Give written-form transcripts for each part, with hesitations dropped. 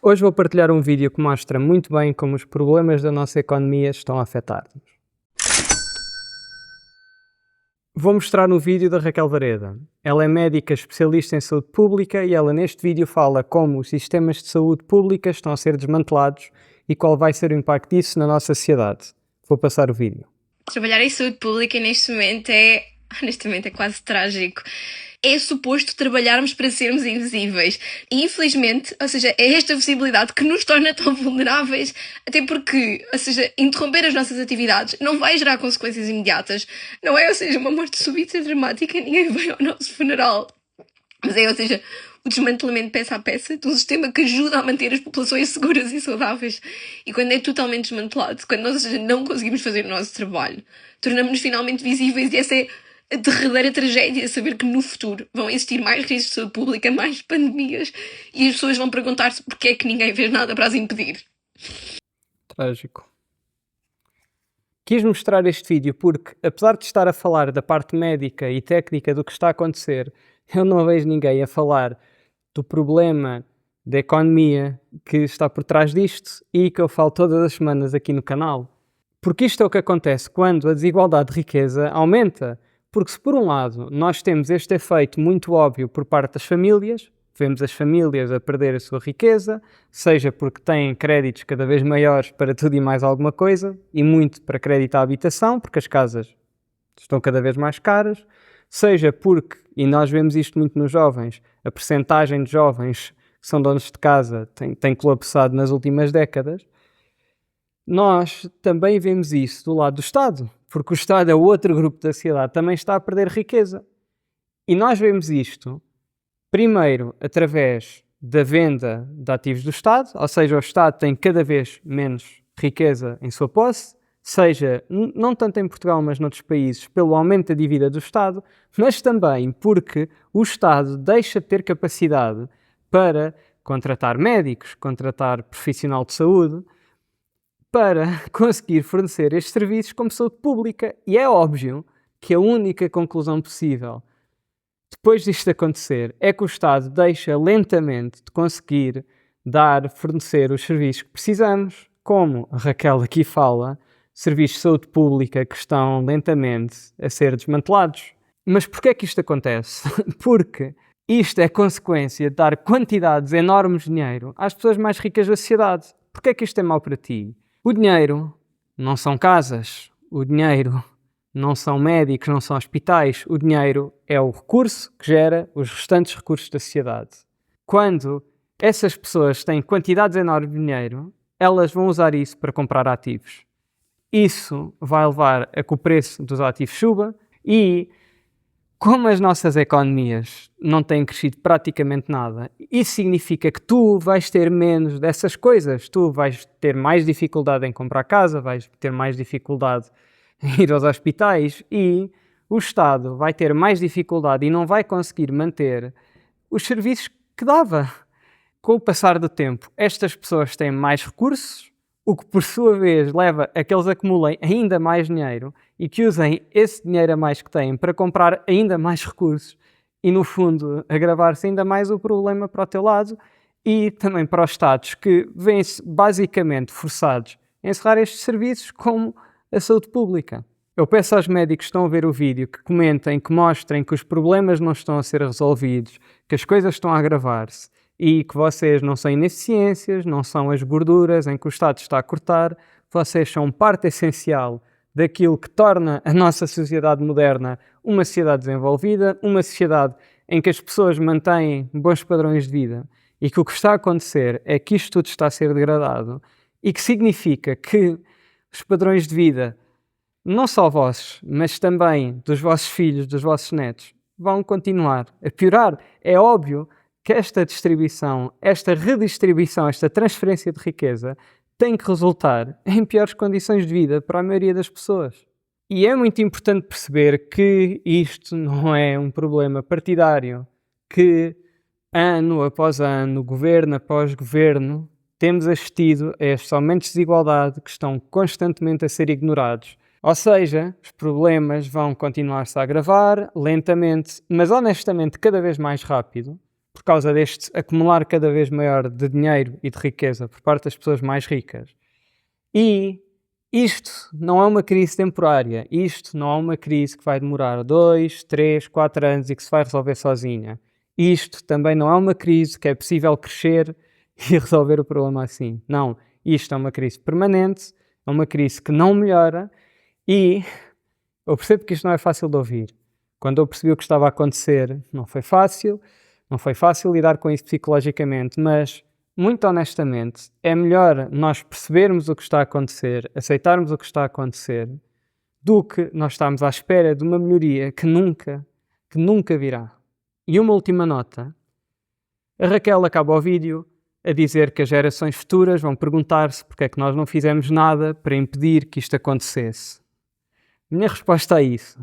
Hoje vou partilhar um vídeo que mostra muito bem como os problemas da nossa economia estão a afetar-nos. Vou mostrar um vídeo da Raquel Vareda. Ela é médica especialista em saúde pública e ela neste vídeo fala como os sistemas de saúde pública estão a ser desmantelados e qual vai ser o impacto disso na nossa sociedade. Vou passar o vídeo. Trabalhar em saúde pública neste momento honestamente, é quase trágico. É suposto trabalharmos para sermos invisíveis. E infelizmente, ou seja, é esta visibilidade que nos torna tão vulneráveis, até porque, ou seja, interromper as nossas atividades não vai gerar consequências imediatas. Não é, ou seja, uma morte súbita e dramática, ninguém vai ao nosso funeral. Mas é, ou seja, o desmantelamento peça a peça de um sistema que ajuda a manter as populações seguras e saudáveis. E quando é totalmente desmantelado, quando nós, ou seja, não conseguimos fazer o nosso trabalho, tornamos-nos finalmente visíveis e essa é a derradeira tragédia, saber que no futuro vão existir mais crises de saúde pública, mais pandemias e as pessoas vão perguntar-se porque é que ninguém fez nada para as impedir. Trágico. Quis mostrar este vídeo porque, apesar de estar a falar da parte médica e técnica do que está a acontecer, eu não vejo ninguém a falar do problema da economia que está por trás disto e que eu falo todas as semanas aqui no canal. Porque isto é o que acontece quando a desigualdade de riqueza aumenta. Porque se por um lado nós temos este efeito muito óbvio por parte das famílias, vemos as famílias a perder a sua riqueza, seja porque têm créditos cada vez maiores para tudo e mais alguma coisa, e muito para crédito à habitação, porque as casas estão cada vez mais caras, seja porque, e nós vemos isto muito nos jovens, a percentagem de jovens que são donos de casa tem colapsado nas últimas décadas, nós também vemos isso do lado do Estado, porque o Estado é outro grupo da sociedade, também está a perder riqueza. E nós vemos isto, primeiro, através da venda de ativos do Estado, ou seja, o Estado tem cada vez menos riqueza em sua posse, seja, não tanto em Portugal, mas noutros países, pelo aumento da dívida do Estado, mas também porque o Estado deixa de ter capacidade para contratar médicos, contratar profissional de saúde, para conseguir fornecer estes serviços como saúde pública. E é óbvio que a única conclusão possível depois disto acontecer é que o Estado deixa lentamente de conseguir fornecer os serviços que precisamos, como a Raquel aqui fala, serviços de saúde pública que estão lentamente a ser desmantelados. Mas porquê é que isto acontece? Porque isto é consequência de dar quantidades enormes de dinheiro às pessoas mais ricas da sociedade. Porquê é que isto é mau para ti? O dinheiro não são casas, o dinheiro não são médicos, não são hospitais, o dinheiro é o recurso que gera os restantes recursos da sociedade. Quando essas pessoas têm quantidades enormes de dinheiro, elas vão usar isso para comprar ativos. Isso vai levar a que o preço dos ativos suba e, como as nossas economias não têm crescido praticamente nada, isso significa que tu vais ter menos dessas coisas. Tu vais ter mais dificuldade em comprar casa, vais ter mais dificuldade em ir aos hospitais e o Estado vai ter mais dificuldade e não vai conseguir manter os serviços que dava. Com o passar do tempo, estas pessoas têm mais recursos, o que por sua vez leva a que eles acumulem ainda mais dinheiro e que usem esse dinheiro a mais que têm para comprar ainda mais recursos e, no fundo, agravar-se ainda mais o problema para o teu lado e também para os Estados que vêm-se basicamente forçados a encerrar estes serviços como a saúde pública. Eu peço aos médicos que estão a ver o vídeo que comentem, que mostrem que os problemas não estão a ser resolvidos, que as coisas estão a agravar-se e que vocês não são ineficiências, não são as gorduras em que o Estado está a cortar, vocês são parte essencial daquilo que torna a nossa sociedade moderna uma sociedade desenvolvida, uma sociedade em que as pessoas mantêm bons padrões de vida e que o que está a acontecer é que isto tudo está a ser degradado e que significa que os padrões de vida, não só vossos, mas também dos vossos filhos, dos vossos netos, vão continuar a piorar. É óbvio que esta distribuição, esta redistribuição, esta transferência de riqueza tem que resultar em piores condições de vida para a maioria das pessoas. E é muito importante perceber que isto não é um problema partidário, que ano após ano, governo após governo, temos assistido a estes aumentos de desigualdade que estão constantemente a ser ignorados. Ou seja, os problemas vão continuar-se a agravar lentamente, mas honestamente cada vez mais rápido, por causa deste acumular cada vez maior de dinheiro e de riqueza por parte das pessoas mais ricas. E isto não é uma crise temporária, isto não é uma crise que vai demorar 2, 3, 4 anos e que se vai resolver sozinha. Isto também não é uma crise que é possível crescer e resolver o problema assim. Não, isto é uma crise permanente, é uma crise que não melhora e eu percebo que isto não é fácil de ouvir. Quando eu percebi o que estava a acontecer, não foi fácil lidar com isso psicologicamente, mas muito honestamente, é melhor nós percebermos o que está a acontecer, aceitarmos o que está a acontecer, do que nós estarmos à espera de uma melhoria que nunca virá. E uma última nota. A Raquel acaba o vídeo a dizer que as gerações futuras vão perguntar-se porque é que nós não fizemos nada para impedir que isto acontecesse. Minha resposta a isso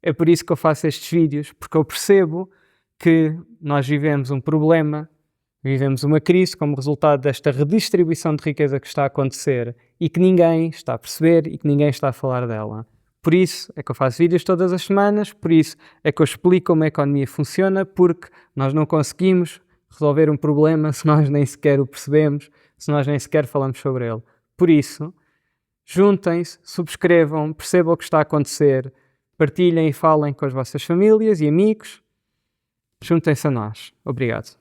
é por isso que eu faço estes vídeos, porque eu percebo que nós vivemos um problema, vivemos uma crise como resultado desta redistribuição de riqueza que está a acontecer e que ninguém está a perceber e que ninguém está a falar dela. Por isso é que eu faço vídeos todas as semanas, por isso é que eu explico como a economia funciona, porque nós não conseguimos resolver um problema se nós nem sequer o percebemos, se nós nem sequer falamos sobre ele. Por isso, juntem-se, subscrevam, percebam o que está a acontecer, partilhem e falem com as vossas famílias e amigos. Juntem-se a nós. Obrigado.